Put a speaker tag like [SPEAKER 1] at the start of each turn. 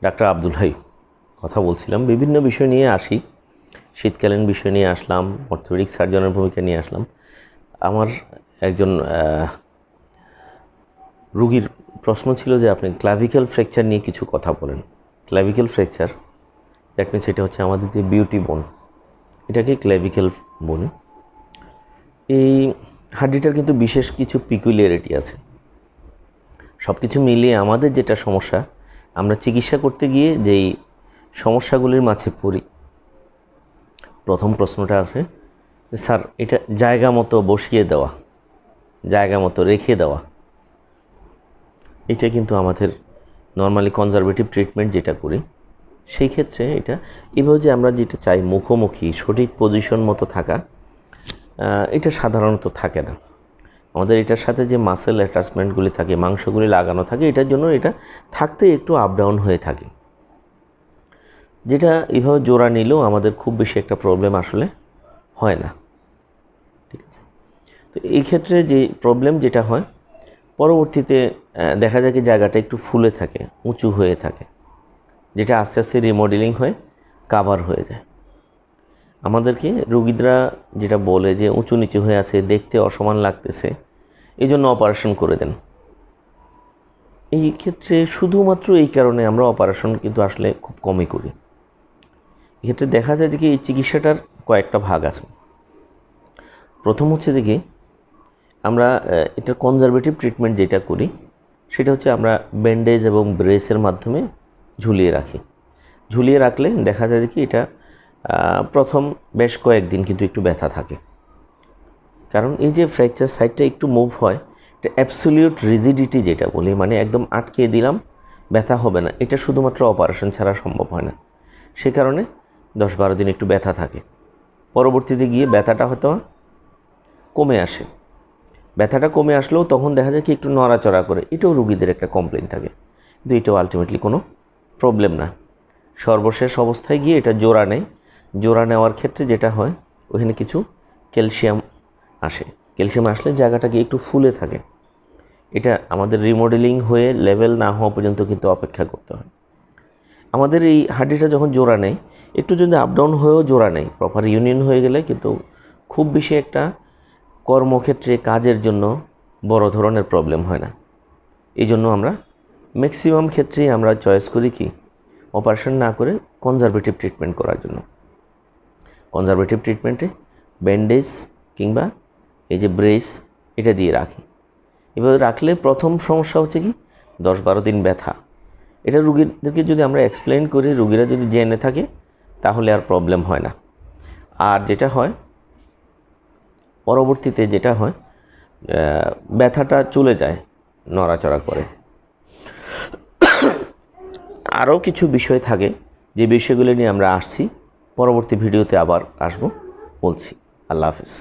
[SPEAKER 1] Doctor Abdul high কথা বলছিলাম। বিভিন্ন বিষয় নিয়ে আসি, শীতকালীন বিষয় নিয়ে আসলাম, অর্থোপেডিক সার্জনের ভূমিকা নিয়ে আসলাম। আমার একজন রুগীর প্রশ্ন ছিল যে আপনি ক্লাভিক্যাল ফ্র্যাকচার নিয়ে কিছু কথা বলেন। ক্লাভিক্যাল ফ্র্যাকচার দ্যাট মিনস এটা হচ্ছে আমাদের যে বিউটি বোন, এটাকে ক্লাভিক্যাল বোন। এই হাড্ডিটার কিন্তু বিশেষ কিছু পিকুলিয়ারিটি আছে। সব কিছু মিলিয়ে আমাদের যেটা সমস্যা, আমরা চিকিৎসা করতে গিয়ে যেই সমস্যাগুলির মাঝে পড়ি, প্রথম প্রশ্নটা আছে স্যার এটা জায়গা মতো বসিয়ে দেওয়া, জায়গা মতো রেখে দেওয়া, এটা কিন্তু আমাদের নর্মালি কনজারভেটিভ ট্রিটমেন্ট যেটা করি সেই ক্ষেত্রে এটা এভাবে যে আমরা যেটা চাই মুখোমুখি সঠিক পজিশন মতো থাকা, এটা সাধারণত থাকে না। আমাদের এটার সাথে যে মাসেল অ্যাটাচমেন্টগুলি থাকে, মাংসগুলি লাগানো থাকে, এটার জন্য এটা থাকতে একটু আপ ডাউন হয়ে থাকে, যেটা এভাবে জোড়া নিলেও আমাদের খুব বেশি একটা প্রবলেম আসলে হয় না। ঠিক আছে, তো এই ক্ষেত্রে যে প্রবলেম যেটা হয় পরবর্তীতে দেখা যায় কি জায়গাটা একটু ফুলে থাকে, উঁচু হয়ে থাকে, যেটা আস্তে আস্তে রিমডেলিং হয়ে কাভার হয়ে যায়। আমাদেরকে রোগীরা যেটা বলে যে উঁচু নিচু হয়ে আছে, দেখতে অসমান লাগতেছে, এই জন্য অপারেশন করে দেন। এই ক্ষেত্রে শুধুমাত্র এই কারণে আমরা অপারেশন কিন্তু আসলে খুব কমই করি। এক্ষেত্রে দেখা যায় যে কি এই চিকিৎসাটার কয়েকটা ভাগ আছে। প্রথম হচ্ছে দেখি আমরা এটার কনজারভেটিভ ট্রিটমেন্ট যেটা করি সেটা হচ্ছে আমরা ব্যান্ডেজ এবং ব্রেসের মাধ্যমে ঝুলিয়ে রাখি। ঝুলিয়ে রাখলে দেখা যায় যে কি এটা প্রথম বেশ কয়েকদিন কিন্তু একটু ব্যথা থাকে, কারণ এই যে ফ্র্যাকচার সাইডটা একটু মুভ হয়, এটা অ্যাবসোলিউট রিজিডিটি যেটা বলি, মানে একদম আটকে দিলাম ব্যথা হবে না, এটা শুধুমাত্র অপারেশন ছাড়া সম্ভব হয় না। সে কারণে 10-12 দিন একটু ব্যথা থাকে, পরবর্তীতে গিয়ে ব্যথাটা হয়তো কমে আসে। ব্যথাটা কমে আসলেও তখন দেখা যায় কি একটু নড়াচড়া করে, এটাও রুগীদের একটা কমপ্লেন থাকে, কিন্তু এটাও আলটিমেটলি কোনো প্রবলেম না। সর্বশেষ অবস্থায় গিয়ে এটা জোড়া নেয়। জোড়া নেওয়ার ক্ষেত্রে যেটা হয় ওখানে কিছু ক্যালসিয়াম আসে, ক্যালসিয়াম আসলে জায়গাটা গিয়ে একটু ফুলে থাকে। এটা আমাদের রিমডেলিং হয়ে লেভেল না হওয়া পর্যন্ত কিন্তু অপেক্ষা করতে হয়। আমাদের এই হাড্ডিটা যখন জোড়া নেয়, একটু যদি আপডাউন হয়েও জোড়া নেয়, প্রপার ইউনিয়ন হয়ে গেলে কিন্তু খুব বেশি একটা কর্মক্ষেত্রে কাজের জন্য বড় ধরনের প্রবলেম হয় না। এই জন্য আমরা ম্যাক্সিমাম ক্ষেত্রেই আমরা চয়েস করি কি অপারেশন না করে কনজারভেটিভ ট্রিটমেন্ট করার জন্য। কনজারভেটিভ ট্রিটমেন্টে ব্যান্ডেজ কিংবা এই যে ব্রেস এটা দিয়ে রাখি। এভাবে রাখলে প্রথম সমস্যা হচ্ছে কি 10-12 দিন ব্যথা। এটা রুগীদেরকে যদি আমরা এক্সপ্লেন করি, রুগীরা যদি জেনে থাকে তাহলে আর প্রবলেম হয় না। আর যেটা হয় পরবর্তীতে যেটা হয় ব্যথাটা চলে যায় নড়াচড়া করে। আরও কিছু বিষয় থাকে যে বিষয়গুলো নিয়ে আমরা আসছি, পরবর্তী ভিডিওতে আবার আসবো বলছি। আল্লাহ হাফিজ।